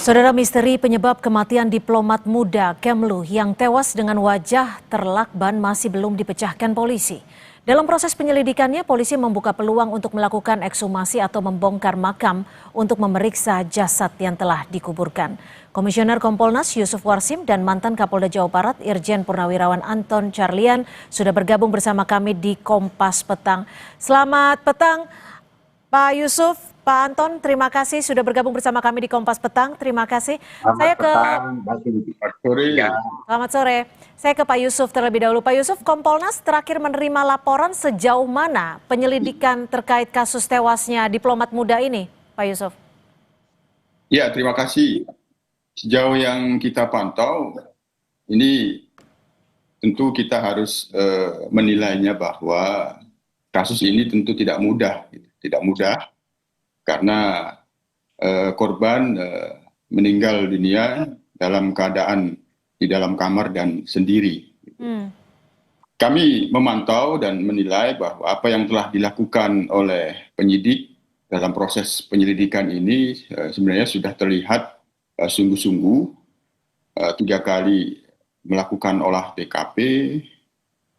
Saudara, misteri penyebab kematian diplomat muda Kemlu yang tewas dengan wajah terlakban masih belum dipecahkan polisi. Dalam proses penyelidikannya, polisi membuka peluang untuk melakukan ekshumasi atau membongkar makam untuk memeriksa jasad yang telah dikuburkan. Komisioner Kompolnas Yusuf Warsim dan mantan Kapolda Jawa Barat Irjen Purnawirawan Anton Carlian sudah bergabung bersama kami di Kompas Petang. Selamat petang, Pak Yusuf. Pak Anton, terima kasih sudah bergabung bersama kami di Kompas Petang. Terima kasih. Selamat sore. Saya ke Pak Yusuf terlebih dahulu. Pak Yusuf, Kompolnas terakhir menerima laporan sejauh mana penyelidikan terkait kasus tewasnya diplomat muda ini, Pak Yusuf? Ya, terima kasih. Sejauh yang kita pantau, ini tentu kita harus menilainya bahwa kasus ini tentu tidak mudah. Karena korban meninggal dunia dalam keadaan di dalam kamar dan sendiri. Kami memantau dan menilai bahwa apa yang telah dilakukan oleh penyidik dalam proses penyelidikan ini sebenarnya sudah terlihat sungguh-sungguh 3 kali melakukan olah TKP.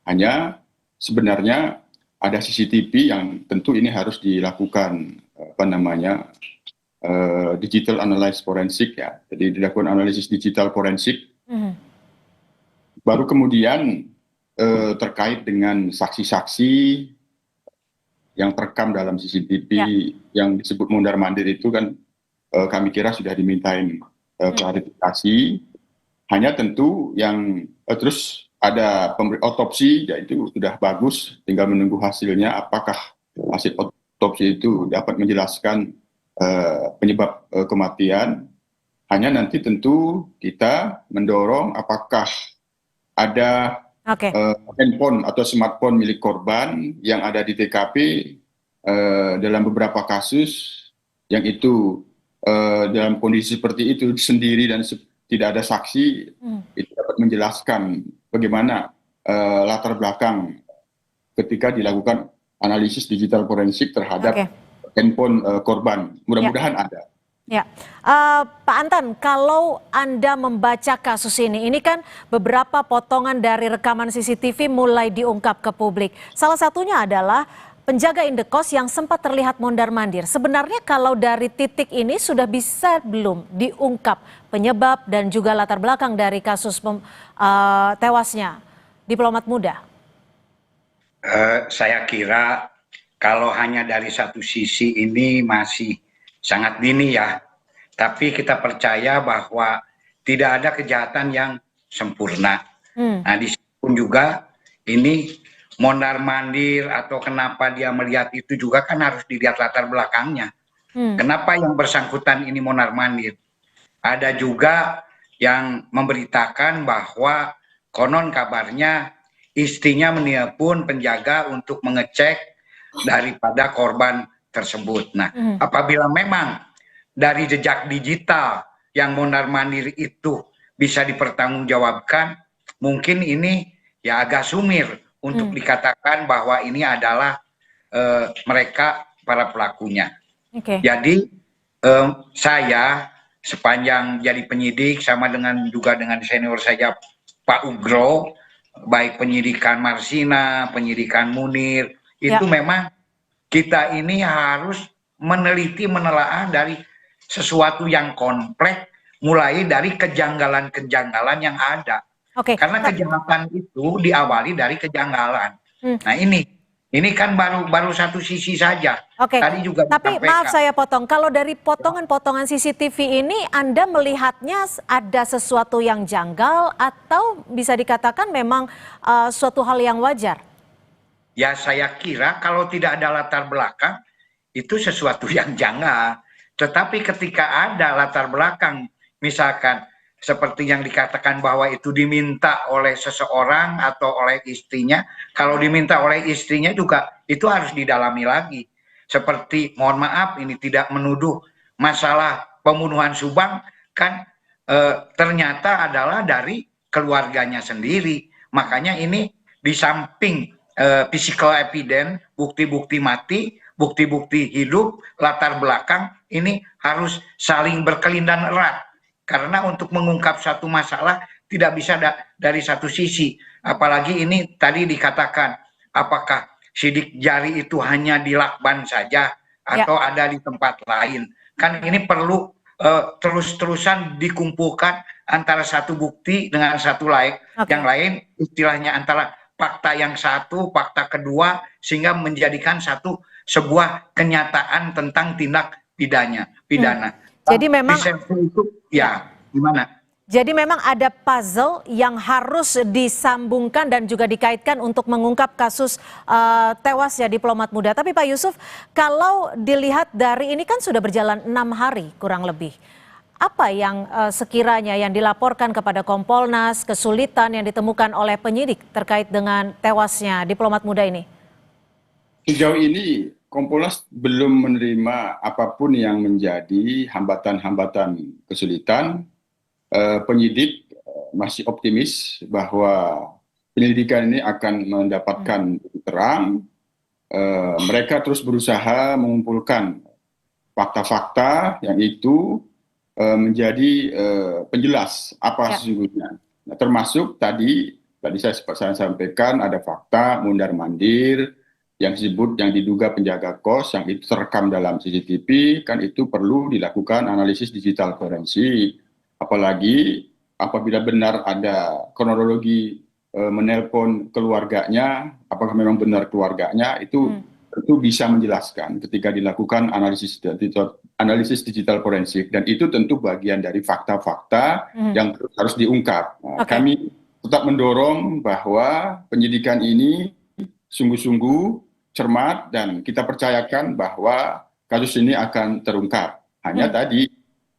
Hanya sebenarnya ada CCTV yang tentu ini harus dilakukan digital analysis forensik ya. Jadi dilakukan analisis digital forensik. Baru kemudian terkait dengan saksi-saksi yang terekam dalam CCTV yang disebut mondar-mandir itu kan kami kira sudah dimintain klarifikasi. Hanya tentu yang terus ada otopsi, ya itu sudah bagus, tinggal menunggu hasilnya apakah hasil otopsi itu dapat menjelaskan penyebab kematian. Hanya nanti tentu kita mendorong apakah ada handphone atau smartphone milik korban yang ada di TKP dalam beberapa kasus yang itu dalam kondisi seperti itu sendiri dan tidak ada saksi, itu dapat menjelaskan bagaimana latar belakang ketika dilakukan analisis digital forensik terhadap handphone korban. Mudah-mudahan ada. Ya, Pak Anton, kalau Anda membaca kasus ini kan beberapa potongan dari rekaman CCTV mulai diungkap ke publik. Salah satunya adalah penjaga indekos yang sempat terlihat mondar-mandir. Sebenarnya kalau dari titik ini sudah bisa belum diungkap penyebab dan juga latar belakang dari kasus tewasnya diplomat muda? Saya kira kalau hanya dari satu sisi ini masih sangat dini ya. Tapi kita percaya bahwa tidak ada kejahatan yang sempurna. Nah, di sini pun juga ini mondar-mandir atau kenapa dia melihat itu juga kan harus dilihat latar belakangnya. Kenapa yang bersangkutan ini mondar-mandir? Ada juga yang memberitakan bahwa konon kabarnya istrinya menelpon penjaga untuk mengecek daripada korban tersebut. Nah, apabila memang dari jejak digital yang mondar-mandir itu bisa dipertanggungjawabkan, mungkin ini ya agak sumir untuk dikatakan bahwa ini adalah mereka para pelakunya. Jadi saya sepanjang jadi penyidik sama dengan juga dengan senior saya Pak Ugro, baik penyidikan Marsina, penyidikan Munir, itu memang kita ini harus meneliti, menelaah dari sesuatu yang kompleks, mulai dari kejanggalan-kejanggalan yang ada. Karena kejahatan itu diawali dari kejanggalan. Nah ini kan baru satu sisi saja. Tadi juga tapi maaf saya potong. Kalau dari potongan-potongan CCTV ini Anda melihatnya ada sesuatu yang janggal atau bisa dikatakan memang suatu hal yang wajar? Ya saya kira kalau tidak ada latar belakang itu sesuatu yang janggal. Tetapi ketika ada latar belakang, misalkan seperti yang dikatakan bahwa itu diminta oleh seseorang atau oleh istrinya, kalau diminta oleh istrinya juga itu harus didalami lagi. Seperti mohon maaf ini tidak menuduh masalah pembunuhan Subang kan ternyata adalah dari keluarganya sendiri. Makanya ini di samping physical evidence, bukti-bukti mati, bukti-bukti hidup, latar belakang ini harus saling berkelindan erat. karena untuk mengungkap satu masalah tidak bisa dari satu sisi. Apalagi ini tadi dikatakan, apakah sidik jari itu hanya di lakban saja atau ada di tempat lain. Kan ini perlu terus-terusan dikumpulkan antara satu bukti dengan satu lain, yang lain istilahnya antara fakta yang satu, fakta kedua, sehingga menjadikan sebuah kenyataan tentang tindak pidana. Jadi memang itu ya gimana? Jadi memang ada puzzle yang harus disambungkan dan juga dikaitkan untuk mengungkap kasus tewasnya diplomat muda. Tapi Pak Yusuf, kalau dilihat dari ini kan sudah berjalan 6 hari kurang lebih. Apa yang sekiranya yang dilaporkan kepada Kompolnas, kesulitan yang ditemukan oleh penyidik terkait dengan tewasnya diplomat muda ini? Sejauh ini Kompolnas belum menerima apapun yang menjadi hambatan-hambatan kesulitan. Penyidik masih optimis bahwa penyelidikan ini akan mendapatkan terang. Mereka terus berusaha mengumpulkan fakta-fakta yang itu menjadi penjelas apa sesungguhnya. Nah, termasuk tadi saya sampaikan ada fakta mundar-mandir yang diduga penjaga kos yang itu terekam dalam CCTV, kan itu perlu dilakukan analisis digital forensik. Apalagi apabila benar ada kronologi menelpon keluarganya, apakah memang benar keluarganya, itu tentu bisa menjelaskan ketika dilakukan analisis digital forensik, dan itu tentu bagian dari fakta-fakta yang harus diungkap. Nah, kami tetap mendorong bahwa penyidikan ini sungguh-sungguh cermat dan kita percayakan bahwa kasus ini akan terungkap. Hanya tadi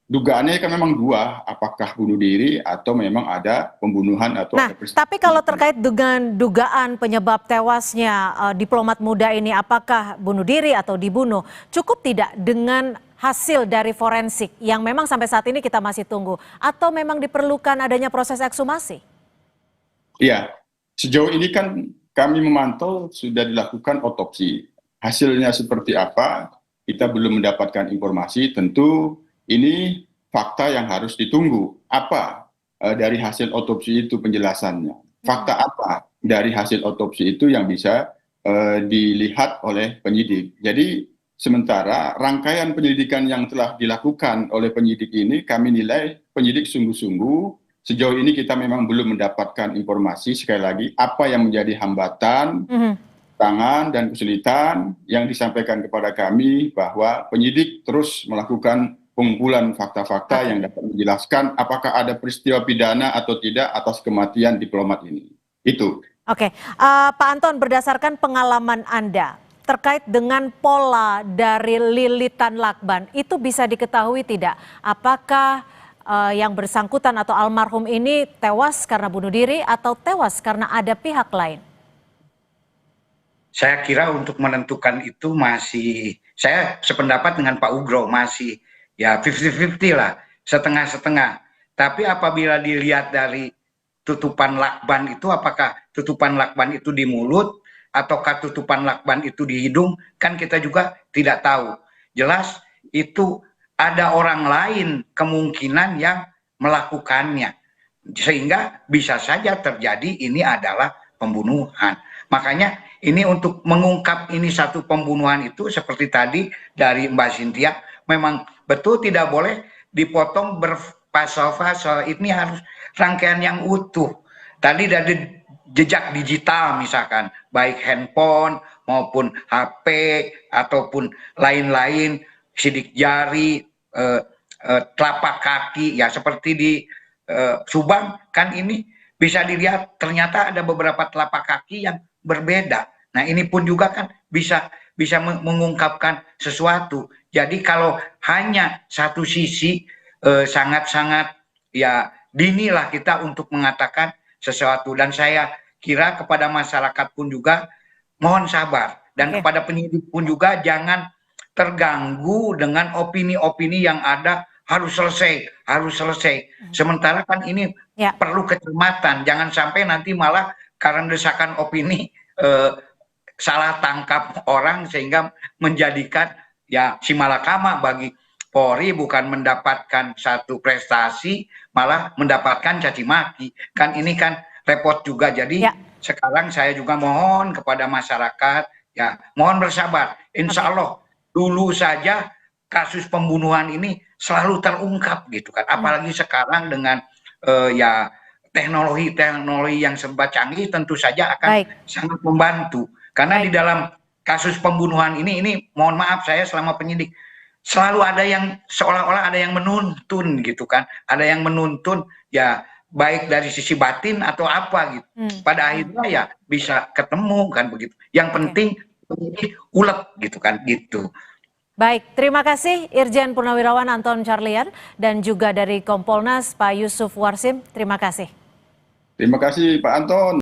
dugaannya kan memang dua, apakah bunuh diri atau memang ada pembunuhan atau ada peristiwa. Tapi kalau terkait dengan dugaan penyebab tewasnya diplomat muda ini, apakah bunuh diri atau dibunuh, cukup tidak dengan hasil dari forensik yang memang sampai saat ini kita masih tunggu, atau memang diperlukan adanya proses ekshumasi? Iya, sejauh ini kan kami memantau sudah dilakukan otopsi. Hasilnya seperti apa, kita belum mendapatkan informasi. Tentu ini fakta yang harus ditunggu. Apa dari hasil otopsi itu penjelasannya? Fakta apa dari hasil otopsi itu yang bisa dilihat oleh penyidik? Jadi sementara rangkaian penyelidikan yang telah dilakukan oleh penyidik ini, kami nilai penyidik sungguh-sungguh. Sejauh ini kita memang belum mendapatkan informasi, sekali lagi, apa yang menjadi hambatan, tangan dan kesulitan yang disampaikan kepada kami bahwa penyidik terus melakukan pengumpulan fakta-fakta yang dapat menjelaskan apakah ada peristiwa pidana atau tidak atas kematian diplomat ini. Itu. Pak Anton, berdasarkan pengalaman Anda terkait dengan pola dari lilitan lakban, itu bisa diketahui tidak? Apakah yang bersangkutan atau almarhum ini tewas karena bunuh diri atau tewas karena ada pihak lain? Saya kira untuk menentukan itu masih, saya sependapat dengan Pak Ugro, masih ya 50-50 lah, setengah-setengah. Tapi apabila dilihat dari tutupan lakban itu, apakah tutupan lakban itu di mulut ataukah tutupan lakban itu di hidung, kan kita juga tidak tahu. Jelas itu ada orang lain kemungkinan yang melakukannya, sehingga bisa saja terjadi ini adalah pembunuhan. Makanya ini untuk mengungkap ini satu pembunuhan itu seperti tadi dari Mbak Cynthia, memang betul tidak boleh dipotong berpasal-pasal. Ini harus rangkaian yang utuh. Tadi dari jejak digital misalkan, baik handphone maupun HP ataupun lain-lain, sidik jari, telapak kaki, ya seperti di Subang kan ini bisa dilihat ternyata ada beberapa telapak kaki yang berbeda. Nah ini pun juga kan bisa mengungkapkan sesuatu. Jadi kalau hanya satu sisi sangat-sangat ya dinilah kita untuk mengatakan sesuatu. Dan saya kira kepada masyarakat pun juga mohon sabar, dan kepada penyidik pun juga jangan terganggu dengan opini-opini yang ada, harus selesai. Sementara kan ini perlu kecermatan, jangan sampai nanti malah karena desakan opini salah tangkap orang sehingga menjadikan ya simalakama bagi Polri bukan mendapatkan satu prestasi, malah mendapatkan caci maki. Kan ini kan repot juga. Jadi sekarang saya juga mohon kepada masyarakat, ya mohon bersabar. Insya Allah dulu saja kasus pembunuhan ini selalu terungkap gitu kan. Apalagi sekarang dengan ya teknologi yang serba canggih tentu saja akan sangat membantu. Karena di dalam kasus pembunuhan ini mohon maaf saya selama penyidik selalu ada yang seolah-olah ada yang menuntun gitu kan, ada yang menuntun ya baik dari sisi batin atau apa gitu. Pada akhirnya ya bisa ketemu kan begitu. Yang penting ulet gitu kan gitu. Baik, terima kasih Irjen Purnawirawan Anton Carlian dan juga dari Kompolnas Pak Yusuf Warsim. Terima kasih. Terima kasih Pak Anton.